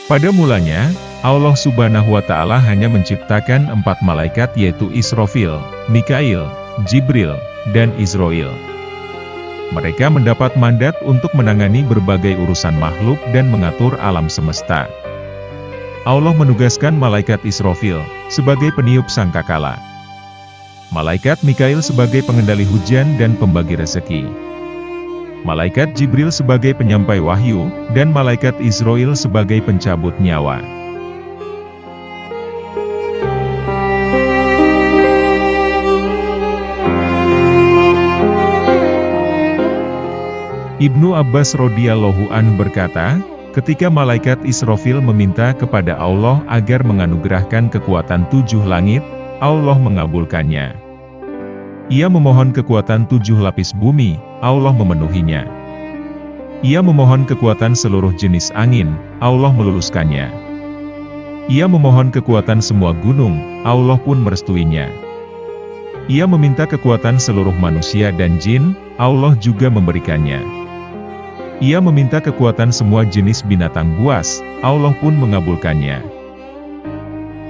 Pada mulanya, Allah Subhanahu wa Ta'ala hanya menciptakan 4 malaikat, yaitu Israfil, Mikail, Jibril, dan Israil. Mereka mendapat mandat untuk menangani berbagai urusan makhluk dan mengatur alam semesta. Allah menugaskan malaikat Israfil sebagai peniup sangkakala, malaikat Mikail sebagai pengendali hujan dan pembagi rezeki, malaikat Jibril sebagai penyampai wahyu, dan malaikat Israil sebagai pencabut nyawa. Ibnu Abbas radhiyallahu anhu berkata, ketika malaikat Israfil meminta kepada Allah agar menganugerahkan kekuatan 7 langit, Allah mengabulkannya. Ia memohon kekuatan 7 lapis bumi, Allah memenuhinya. Ia memohon kekuatan seluruh jenis angin, Allah meluluskannya. Ia memohon kekuatan semua gunung, Allah pun merestuinya. Ia meminta kekuatan seluruh manusia dan jin, Allah juga memberikannya. Ia meminta kekuatan semua jenis binatang buas, Allah pun mengabulkannya.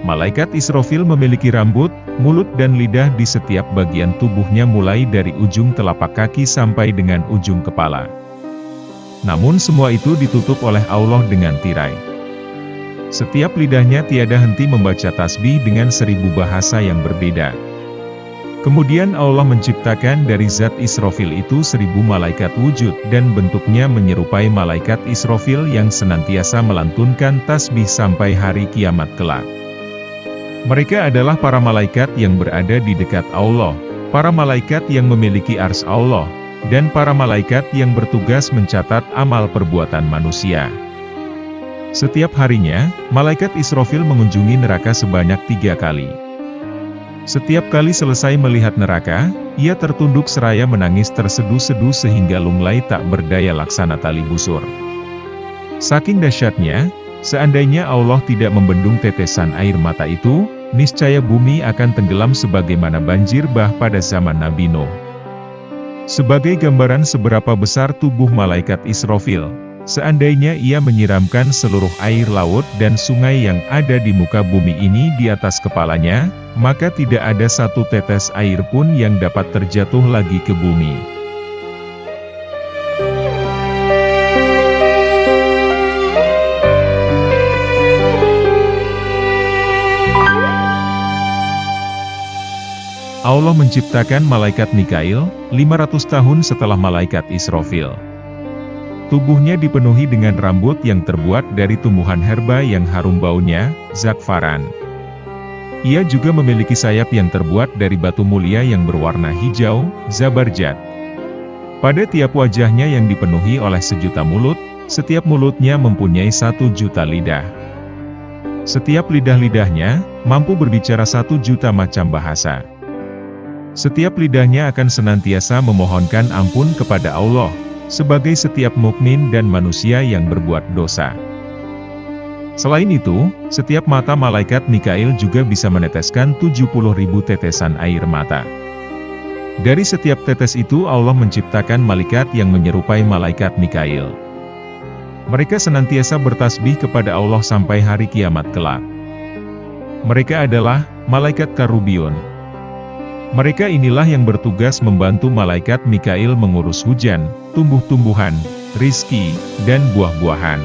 Malaikat Israfil memiliki rambut, mulut dan lidah di setiap bagian tubuhnya mulai dari ujung telapak kaki sampai dengan ujung kepala. Namun semua itu ditutup oleh Allah dengan tirai. Setiap lidahnya tiada henti membaca tasbih dengan 1000 bahasa yang berbeda. Kemudian Allah menciptakan dari zat Israfil itu 1000 malaikat wujud dan bentuknya menyerupai malaikat Israfil yang senantiasa melantunkan tasbih sampai hari kiamat kelak. Mereka adalah para malaikat yang berada di dekat Allah, para malaikat yang memiliki arsy Allah, dan para malaikat yang bertugas mencatat amal perbuatan manusia. Setiap harinya, malaikat Israfil mengunjungi neraka sebanyak 3 kali. Setiap kali selesai melihat neraka, ia tertunduk seraya menangis terseduh-seduh sehingga lunglai tak berdaya laksana tali busur. Saking dahsyatnya, seandainya Allah tidak membendung tetesan air mata itu, niscaya bumi akan tenggelam sebagaimana banjir bah pada zaman Nabi Nuh. Sebagai gambaran seberapa besar tubuh malaikat Israfil, seandainya ia menyiramkan seluruh air laut dan sungai yang ada di muka bumi ini di atas kepalanya, maka tidak ada satu tetes air pun yang dapat terjatuh lagi ke bumi. Allah menciptakan malaikat Mikail 500 tahun setelah malaikat Israfil. Tubuhnya dipenuhi dengan rambut yang terbuat dari tumbuhan herba yang harum baunya, zakfaran. Ia juga memiliki sayap yang terbuat dari batu mulia yang berwarna hijau, zabarjad. Pada tiap wajahnya yang dipenuhi oleh 1 juta mulut, setiap mulutnya mempunyai 1 juta lidah. Setiap lidah-lidahnya mampu berbicara 1 juta macam bahasa. Setiap lidahnya akan senantiasa memohonkan ampun kepada Allah, sebagai setiap mukmin dan manusia yang berbuat dosa. Selain itu, setiap mata malaikat Mikail juga bisa meneteskan 70.000 tetesan air mata. Dari setiap tetes itu Allah menciptakan malaikat yang menyerupai malaikat Mikail. Mereka senantiasa bertasbih kepada Allah sampai hari kiamat kelak. Mereka adalah malaikat Karubiun. Mereka inilah yang bertugas membantu malaikat Mikail mengurus hujan, tumbuh-tumbuhan, rizki, dan buah-buahan.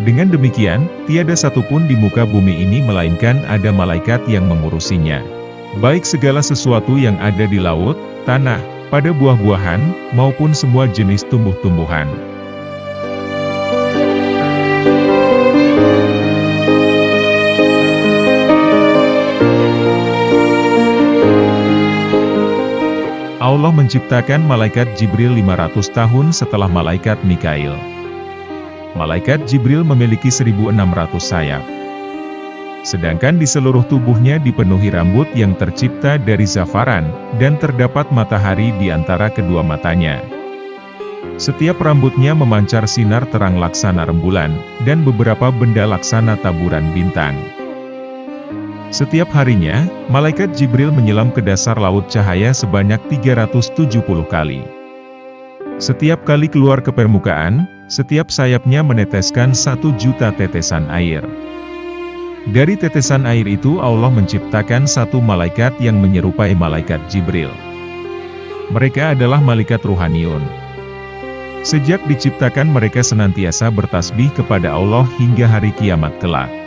Dengan demikian, tiada satupun di muka bumi ini melainkan ada malaikat yang mengurusinya. Baik segala sesuatu yang ada di laut, tanah, pada buah-buahan, maupun semua jenis tumbuh-tumbuhan. Allah menciptakan malaikat Jibril 500 tahun setelah malaikat Mikail. Malaikat Jibril memiliki 1.600 sayap. Sedangkan di seluruh tubuhnya dipenuhi rambut yang tercipta dari zafaran, dan terdapat matahari di antara kedua matanya. Setiap rambutnya memancar sinar terang laksana rembulan, dan beberapa benda laksana taburan bintang. Setiap harinya, malaikat Jibril menyelam ke dasar laut cahaya sebanyak 370 kali. Setiap kali keluar ke permukaan, Setiap sayapnya meneteskan 1 juta tetesan air. Dari tetesan air itu Allah menciptakan 1 malaikat yang menyerupai malaikat Jibril. Mereka adalah malaikat ruhaniun. Sejak diciptakan mereka senantiasa bertasbih kepada Allah hingga hari kiamat kelak.